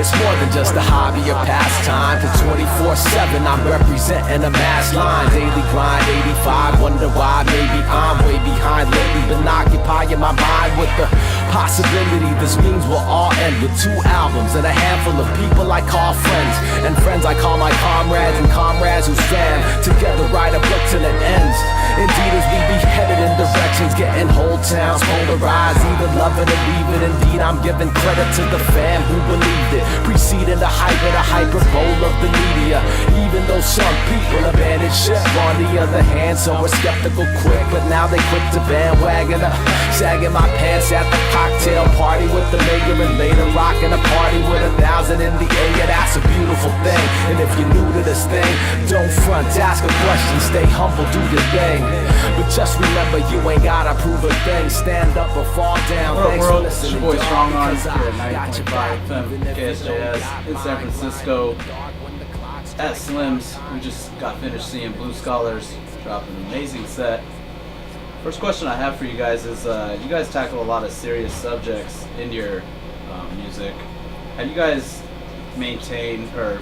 It's more than just a hobby or pastime, cause 24/7 I'm representing a mass line. Daily grind, 85, wonder why maybe I'm way behind lately. Been occupying my mind with the possibility this means we'll all end with 2 albums and a handful of people I call friends, and friends I call my comrades, and comrades who stand together write a book till it ends. Indeed, as we be headed in directions, getting whole towns polarized, either loving or leaving. Indeed, I'm giving credit to the fam who believed it, preceding the hype of the hyperbole of the media. Even though some people abandon ship, on the other hand, some were skeptical quick, but now they quit the bandwagon up, sagging my pants at the cocktail party with the mayor, and later rocking a party with 1,000 in the air. Yeah, that's a beautiful thing. And if you're new to this thing, don't front, ask a question, stay humble, do your thing. But just remember, you ain't gotta prove a thing. Stand up or fall down. Thanks for listening. It's your boy Strong On here at 90.5 FM KSJS in San Francisco. At Slim's, we just got finished seeing Blue Scholars drop an amazing set. First question I have for you guys is, you guys tackle a lot of serious subjects in your music. How do you guys maintain or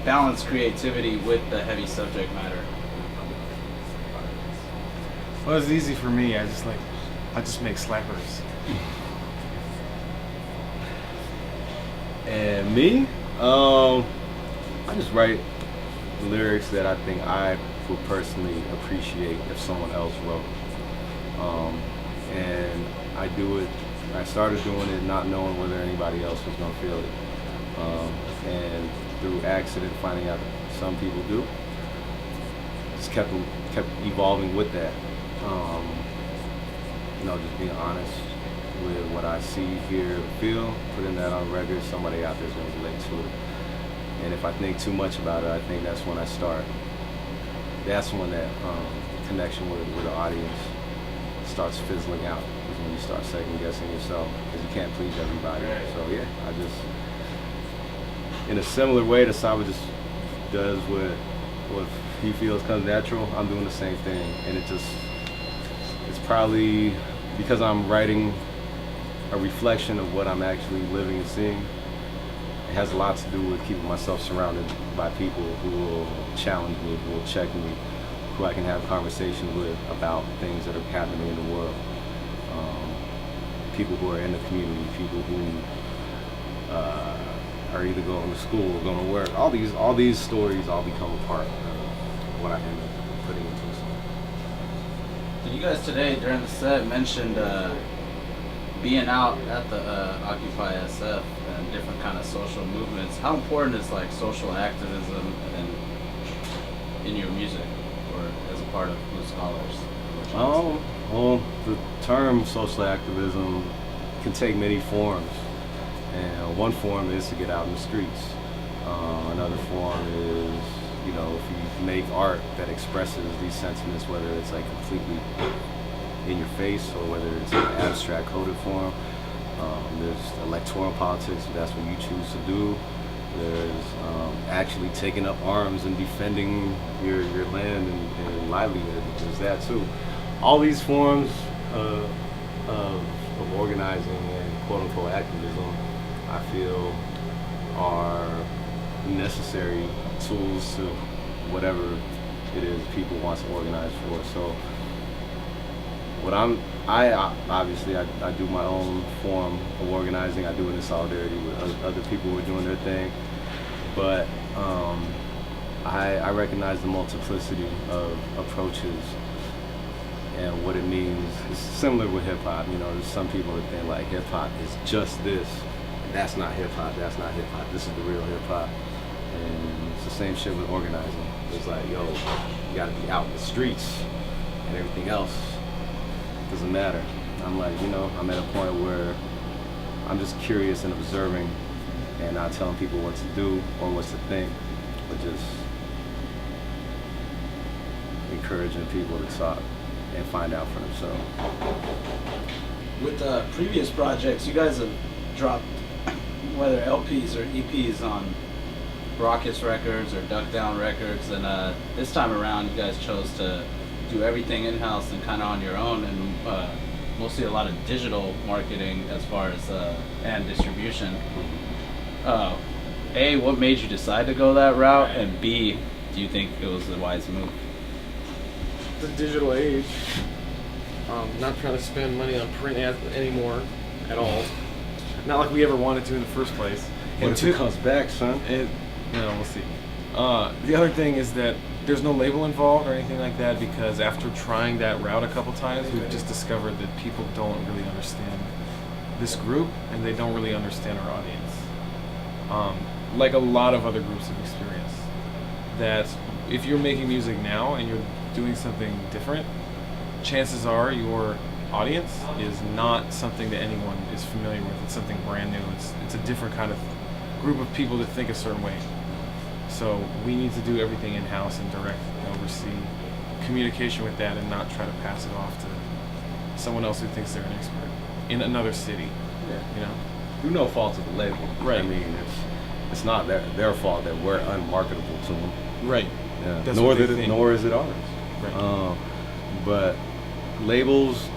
balance creativity with the heavy subject matter? Well, it's easy for me. I just make slappers. And me, I just write lyrics that I think I would personally appreciate if someone else wrote. And I started doing it not knowing whether anybody else was gonna feel it. And through accident finding out that some people do, just kept evolving with that. Just being honest with what I see, hear, feel, putting that on record, somebody out there is gonna relate to it. And if I think too much about it, I think that's when that's when that connection with the audience starts fizzling out, is when you start second guessing yourself, because you can't please everybody. So yeah, I just, in a similar way that Saba just does what he feels comes natural, I'm doing the same thing. And it's probably because I'm writing a reflection of what I'm actually living and seeing. It has a lot to do with keeping myself surrounded by people who will challenge me, who will check me, who I can have conversations with about things that are happening in the world. People who are in the community, people who are either going to school or going to work. All these stories all become a part of what I end up putting into a song. And you guys today during the set mentioned being out at the Occupy SF and different kind of social movements. How important is like social activism in your music or as a part of Blue Scholars? Well, the term social activism can take many forms, and one form is to get out in the streets. Another form is, if you make art that expresses these sentiments, whether it's like completely in your face or whether it's in an abstract coded form. There's electoral politics, if that's what you choose to do. There's actually taking up arms and defending your land and livelihood. There's that too. All these forms of organizing and quote-unquote activism, I feel, are necessary tools to whatever it is people want to organize for. So I obviously do my own form of organizing. I do it in solidarity with other people who are doing their thing. But I recognize the multiplicity of approaches and what it means. It's similar with hip hop. There's some people that think like hip hop is just this. That's not hip hop. That's not hip hop. This is the real hip hop. And it's the same shit with organizing. It's like, yo, you gotta be out in the streets, and everything else doesn't matter. I'm like, I'm at a point where I'm just curious and observing, and not telling people what to do or what to think, but just encouraging people to talk and find out for themselves. With previous projects, you guys have dropped whether LPs or EPs on Rockets Records or Duck Down Records, and this time around you guys chose to do everything in-house and kind of on your own, and mostly a lot of digital marketing as far as and distribution. A, what made you decide to go that route, and B, do you think it was a wise move? The digital age. Not trying to spend money on print ads anymore at all. Not like we ever wanted to in the first place. What if it comes back, son? No, we'll see. The other thing is that there's no label involved or anything like that, because after trying that route a couple times, we've just discovered that people don't really understand this group, and they don't really understand our audience. Like a lot of other groups have experienced, that if you're making music now and you're doing something different, chances are your audience is not something that anyone is familiar with. It's something brand new. It's a different kind of group of people that think a certain way. So we need to do everything in-house and direct and oversee communication with that, and not try to pass it off to someone else who thinks they're an expert in another city. Yeah. You know? Through no fault of the label. Right. I mean, it's not their fault that we're unmarketable to them. Right. Yeah. That's Nor what they think. nor is it ours. Right. But labels,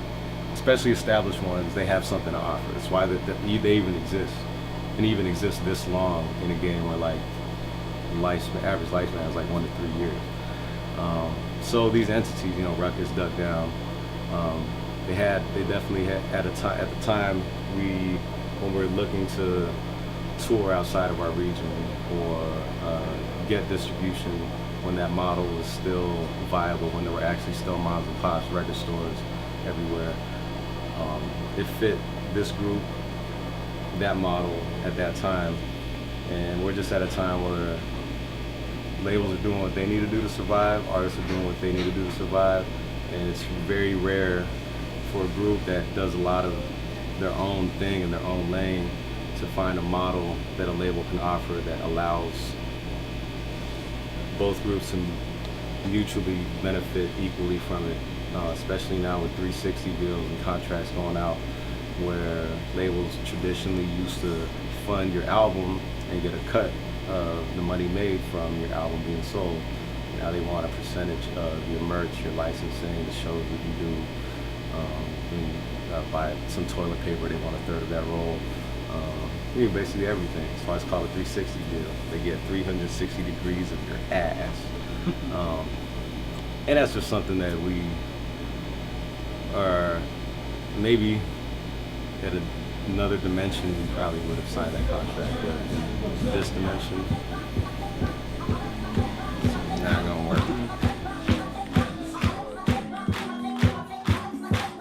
especially established ones, they have something to offer. It's why they even exist, and even exist this long in a game where like average lifespan is like 1 to 3 years. So these entities, you know, Ruckus, Duck Down, they definitely had at the time when we're looking to tour outside of our region or get distribution, when that model was still viable, when there were actually still moms and pops record stores everywhere. It fit this group, that model at that time, and we're just at a time where labels are doing what they need to do to survive, artists are doing what they need to do to survive, and it's very rare for a group that does a lot of their own thing in their own lane to find a model that a label can offer that allows both groups to mutually benefit equally from it, especially now with 360 deals and contracts going out, where labels traditionally used to fund your album and get a cut of the money made from your album being sold. Now they want a percentage of your merch, your licensing, the shows that you do. When you buy some toilet paper, they want a third of that roll. Basically everything. That's why it's called a 360 deal. They get 360 degrees of your ass. And that's just something that we are maybe at another dimension, we probably would have signed that contract, but in this dimension, it's not gonna work.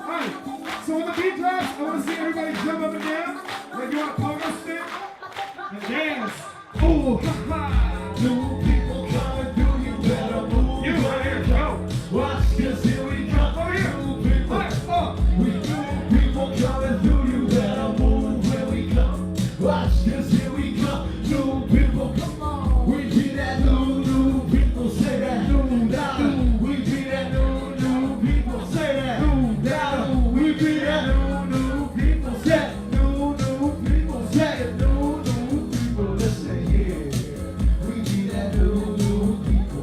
Alright, so when the beat drops, I want to see everybody jump up and down. Like you want to pogo stick and dance. Ooh, ha ha. New people coming through, you better move. You right here, go. Watch this, here we come. Over here. New people, we new people coming through, you better move when we come. Watch this, here we come. New people, come on. We be that new people, say that new now. We be that new people, say that new now. We be that new people, say that. Listen here, we be that new people.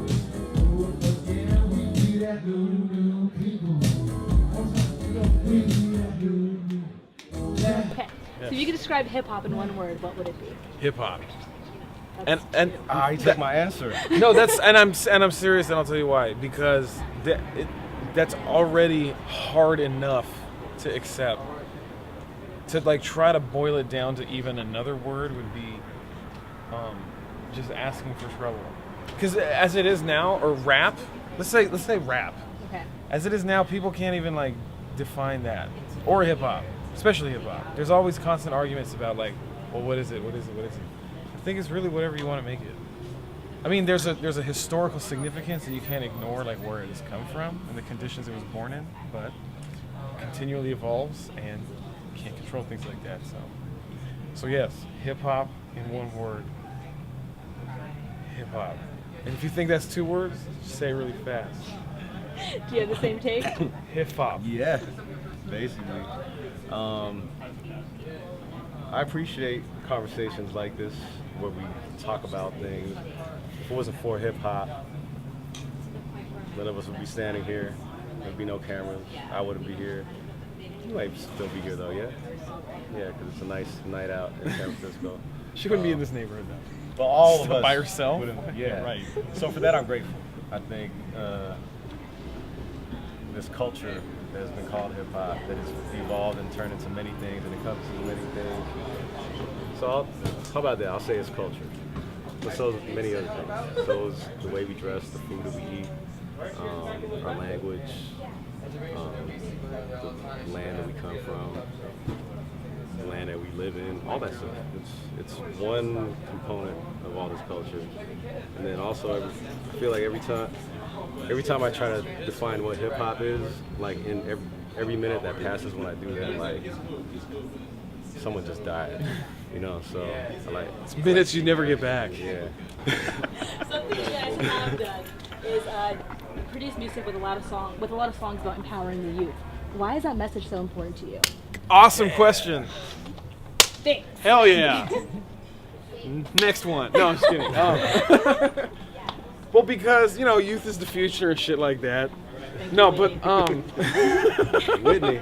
Again, we be that new people. We be that new. Okay. So if you could describe hip hop in one word, what would it be? Hip hop. That's And You took my answer. no, that's and I'm serious, and I'll tell you why. Because that's already hard enough to accept. To like try to boil it down to even another word would be just asking for trouble. Because as it is now, or rap, let's say rap. Okay. As it is now, people can't even like define that, or hip hop, especially hip hop. There's always constant arguments about like, well, what is it? What is it? What is it? I think it's really whatever you want to make it. I mean, there's a historical significance that you can't ignore, like where it has come from and the conditions it was born in, but it continually evolves and you can't control things like that. So yes, hip hop in one word. Hip hop. And if you think that's 2 words, just say it really fast. Do you have the same take? Hip hop. Yeah, basically. I appreciate conversations like this where we talk about things. If it wasn't for hip hop, none of us would be standing here. There'd be no cameras. I wouldn't be here. You might still be here though, yeah? Yeah, because it's a nice night out in San Francisco. She wouldn't be in this neighborhood though. But all of So us by yourself? Yeah, Right. So for that, I'm grateful. I think this culture that has been called hip hop, that has evolved and turned into many things and encompasses many things. So how about that? I'll say it's culture. But so is many other things. So is the way we dress, the food that we eat, our language, the land that we come from, the land that we live in, all that stuff. It's one component of all this culture. And then also, I feel like every time I try to define what hip hop is, like in every minute that passes when I do that, like someone just died, you know. So I like It's minutes you never get back. yeah. Something you guys have done is produce music with a lot of songs about empowering the youth. Why is that message so important to you? Awesome question. Thanks. Hell yeah. Next one. No, I'm just kidding. Well, because, you know, youth is the future and shit like that. No, but, Whitney.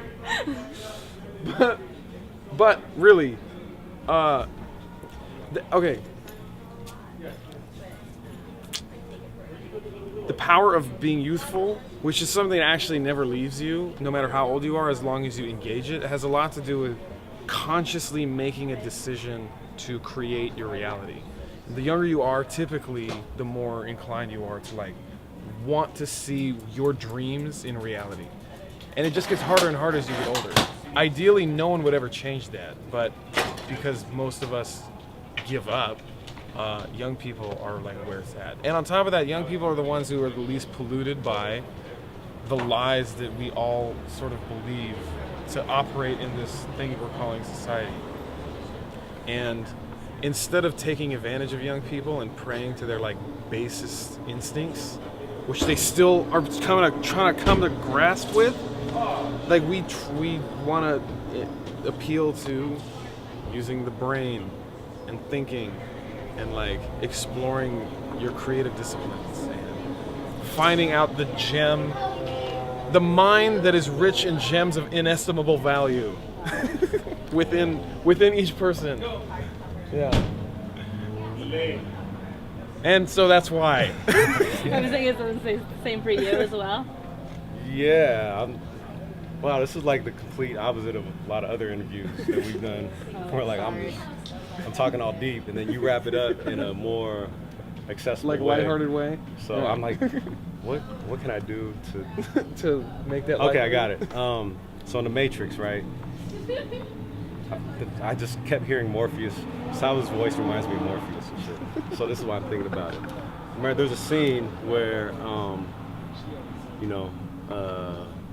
but really, okay. The power of being youthful, which is something that actually never leaves you, no matter how old you are, as long as you engage it, has a lot to do with consciously making a decision to create your reality. The younger you are, typically, the more inclined you are to like want to see your dreams in reality. And it just gets harder and harder as you get older. Ideally, no one would ever change that, but because most of us give up, young people are like where it's at. And on top of that, young people are the ones who are the least polluted by the lies that we all sort of believe to operate in this thing that we're calling society. And instead of taking advantage of young people and preying to their like basest instincts, which they still are trying to come to grasp with, like we want to appeal to using the brain and thinking and like exploring your creative disciplines and finding out the gem, the mind that is rich in gems of inestimable value within each person. Yeah. And so that's why. I was thinking it's the same for you as well. Yeah. Wow, this is like the complete opposite of a lot of other interviews that we've done. Where like I'm talking all deep, and then you wrap it up in a more accessible, Like way. lighthearted way. So Yeah. I'm like, what can I do to? To make that. Okay, I lighthearted. got it. So in the Matrix, right? I just kept hearing Morpheus. Salva's voice reminds me of Morpheus and shit. So this is why I'm thinking about it. Remember, there's a scene where,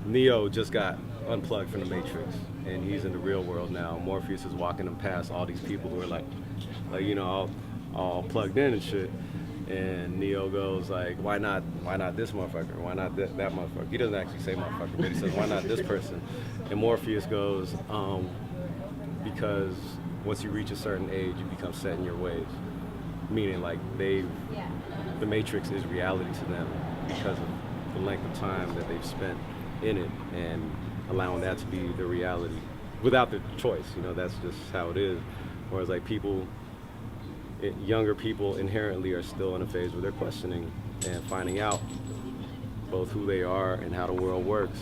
Neo just got unplugged from the Matrix, and he's in the real world now. Morpheus is walking him past all these people who are like all plugged in and shit. And Neo goes like, why not this motherfucker? Why not that motherfucker? He doesn't actually say motherfucker, but he says, why not this person? And Morpheus goes, because once you reach a certain age, you become set in your ways. Meaning like the Matrix is reality to them because of the length of time that they've spent in it and allowing that to be the reality without the choice. You know, that's just how it is. Whereas like younger people inherently are still in a phase where they're questioning and finding out both who they are and how the world works.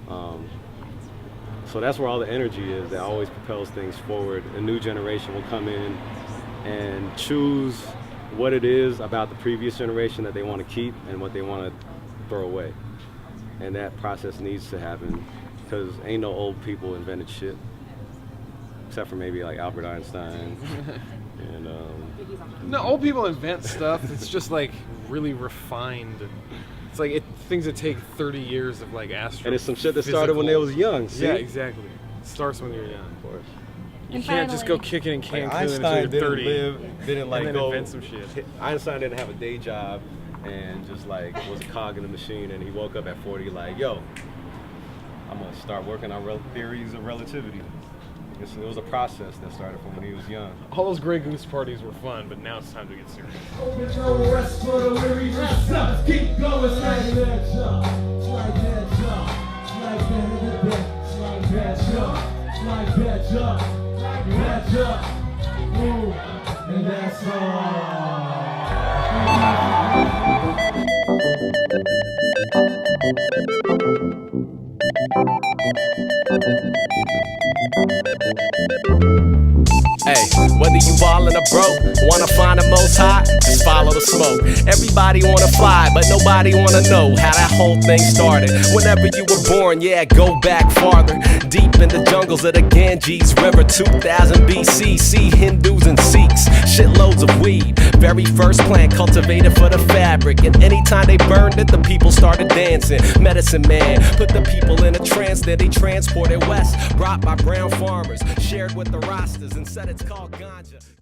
So that's where all the energy is that always propels things forward. A new generation will come in and choose what it is about the previous generation that they want to keep and what they want to throw away. And that process needs to happen because ain't no old people invented shit, except for maybe like Albert Einstein. And No, old people invent stuff. It's just like really refined. It's like things that take 30 years of like and it's some shit that started when they was young. See? Yeah, exactly. It starts when you're young. Of course. You And can't just go finally- kicking in Cancun Einstein until you're 30. didn't like and then go invent some shit. Einstein didn't have a day job and just like was a cog in the machine, and he woke up at 40 like, yo, I'm gonna start working on theories of relativity. It was a process that started from when he was young. All those Grey Goose parties were fun, but now it's time to get serious. There's no rest for the weary. Just keep going. It's like that, jump. It's like that, jump. It's like that, it's like that, jump. It's like that, jump. Like that, jump. Move. And that's all. Hey, whether you ballin' or broke, wanna find the most high, just follow the smoke. Everybody wanna fly, but nobody wanna know how that whole thing started. Whenever you were born, yeah, go back farther. Deep in the jungles of the Ganges River, 2000 BC, see Hindus and Sikhs, shitloads of weed. Very first plant cultivated for the fabric, and anytime they burned it, the people started dancing. Medicine man put the people in a trance, then they transported west, brought by brown farmers, shared with the Rastas, and said it's called ganja.